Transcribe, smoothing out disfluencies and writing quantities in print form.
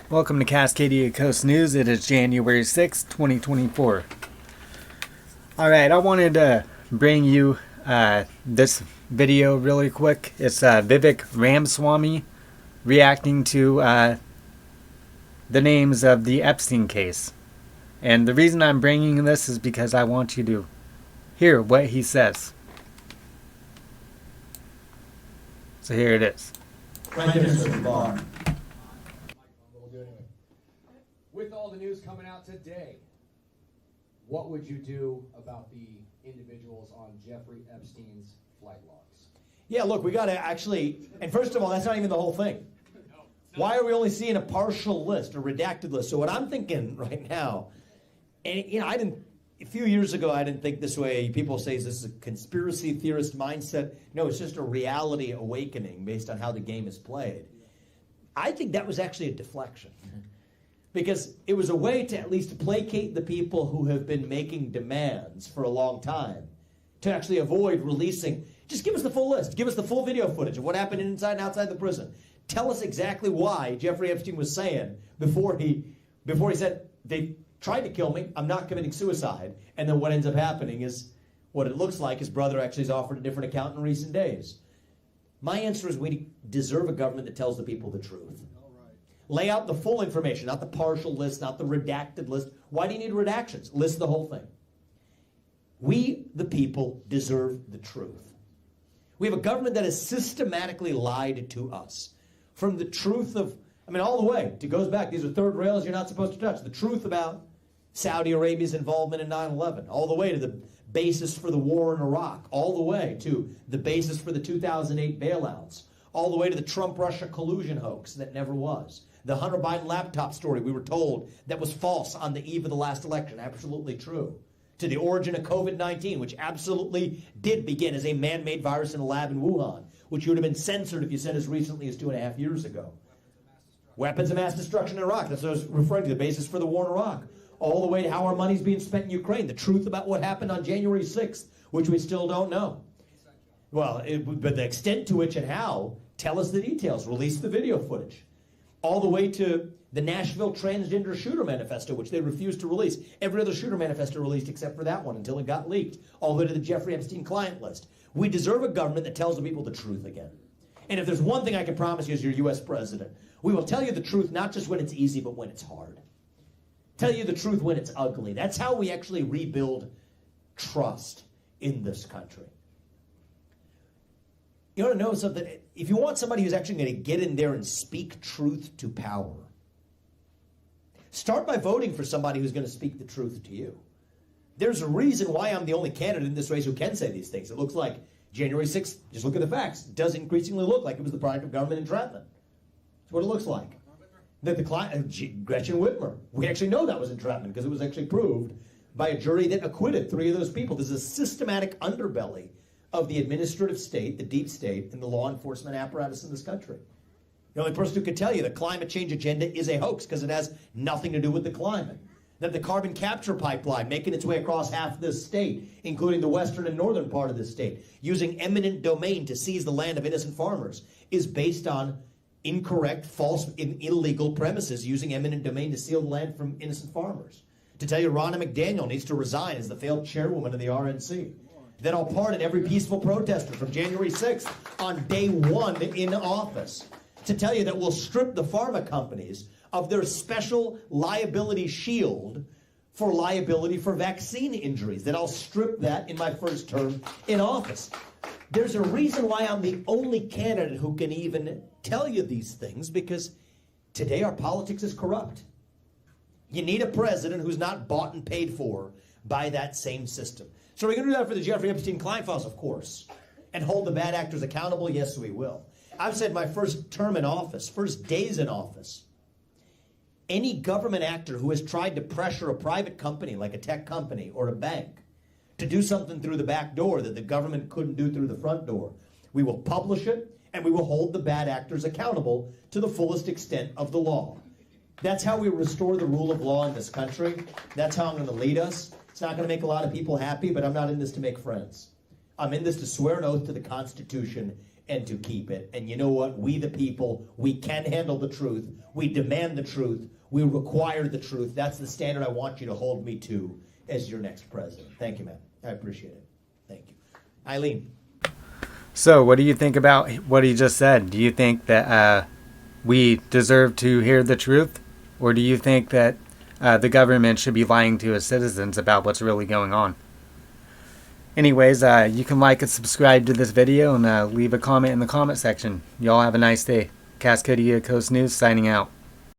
Welcome to Cascadia Coast News. It is January 6th, 2024. Alright, I wanted to bring you this video really quick. It's Vivek Ramaswamy reacting to the names of the Epstein case. And the reason I'm bringing this is because I want you to hear what he says. So here it is. Right there, Mr. Barr. With all the news coming out today, what would you do about the individuals on Jeffrey Epstein's flight logs? Yeah, look, we got to actually, and first of all, that's not even the whole thing. Why are we only seeing a partial list, a redacted list? So what I'm thinking right now, and a few years ago, I didn't think this way. People say this is a conspiracy theorist mindset. No, it's just a reality awakening based on how the game is played. I think that was actually a deflection. Because it was a way to at least placate the people who have been making demands for a long time to actually avoid releasing. Just give us the full list. Give us the full video footage of what happened inside and outside the prison. Tell us exactly why Jeffrey Epstein was saying before he said, they tried to kill me, I'm not committing suicide. And then what ends up happening is what it looks like his brother actually has offered a different account in recent days. My answer is we deserve a government that tells the people the truth. Lay out the full information, not the partial list, not the redacted list. Why do you need redactions? List the whole thing. We, the people, deserve the truth. We have a government that has systematically lied to us. From the truth of, all the way. It goes back. These are third rails you're not supposed to touch. The truth about Saudi Arabia's involvement in 9/11. All the way to the basis for the war in Iraq. All the way to the basis for the 2008 bailouts. All the way to the Trump-Russia collusion hoax that never was. The Hunter Biden laptop story we were told that was false on the eve of the last election, absolutely true. To the origin of COVID-19, which absolutely did begin as a man-made virus in a lab in Wuhan, which would have been censored if you said as recently as 2.5 years ago. Weapons of mass destruction in Iraq, that's what I was referring to, the basis for the war in Iraq. All the way to how our money's being spent in Ukraine, the truth about what happened on January 6th, which we still don't know. Well, but the extent to which and how, tell us the details, release the video footage. All the way to the Nashville Transgender Shooter Manifesto, which they refused to release. Every other shooter manifesto released except for that one until it got leaked. All the way to the Jeffrey Epstein client list. We deserve a government that tells the people the truth again. And if there's one thing I can promise you as your U.S. president, we will tell you the truth not just when it's easy, but when it's hard. Tell you the truth when it's ugly. That's how we actually rebuild trust in this country. You want to know something? If you want somebody who's actually going to get in there and speak truth to power, start by voting for somebody who's going to speak the truth to you. There's a reason why I'm the only candidate in this race who can say these things. It looks like January 6th, just look at the facts, it does increasingly look like it was the product of government entrapment. That's what it looks like. That the client, Gretchen Whitmer, we actually know that was entrapment because it was actually proved by a jury that acquitted 3 of those people. There's a systematic underbelly of the administrative state, the deep state, and the law enforcement apparatus in this country. The only person who could tell you the climate change agenda is a hoax because it has nothing to do with the climate. That the carbon capture pipeline making its way across half this state, including the western and northern part of this state, using eminent domain to seize the land of innocent farmers, is based on incorrect, false, illegal premises using eminent domain to steal the land from innocent farmers. To tell you Ronna McDaniel needs to resign as the failed chairwoman of the RNC. That all pardon every peaceful protester from January 6th on day 1 in office. To tell you that we'll strip the pharma companies of their special liability shield for liability for vaccine injuries. That I'll strip that in my first term in office. There's a reason why I'm the only candidate who can even tell you these things, because today our politics is corrupt. You need a president who's not bought and paid for by that same system. So are we going to do that for the Jeffrey Epstein client files? Of course. And hold the bad actors accountable? Yes, we will. I've said my first term in office, first days in office, any government actor who has tried to pressure a private company like a tech company or a bank to do something through the back door that the government couldn't do through the front door, we will publish it and we will hold the bad actors accountable to the fullest extent of the law. That's how we restore the rule of law in this country. That's how I'm going to lead us. It's not going to make a lot of people happy, but I'm not in this to make friends. I'm in this to swear an oath to the Constitution and to keep it. And you know what? We the people, we can handle the truth. We demand the truth. We require the truth. That's the standard I want you to hold me to as your next president. Thank you, man. I appreciate it. Thank you. Eileen. So, what do you think about what he just said? Do you think that we deserve to hear the truth? Or do you think that the government should be lying to its citizens about what's really going on? Anyways, you can like and subscribe to this video and leave a comment in the comment section. Y'all have a nice day. Cascadia Coast News signing out.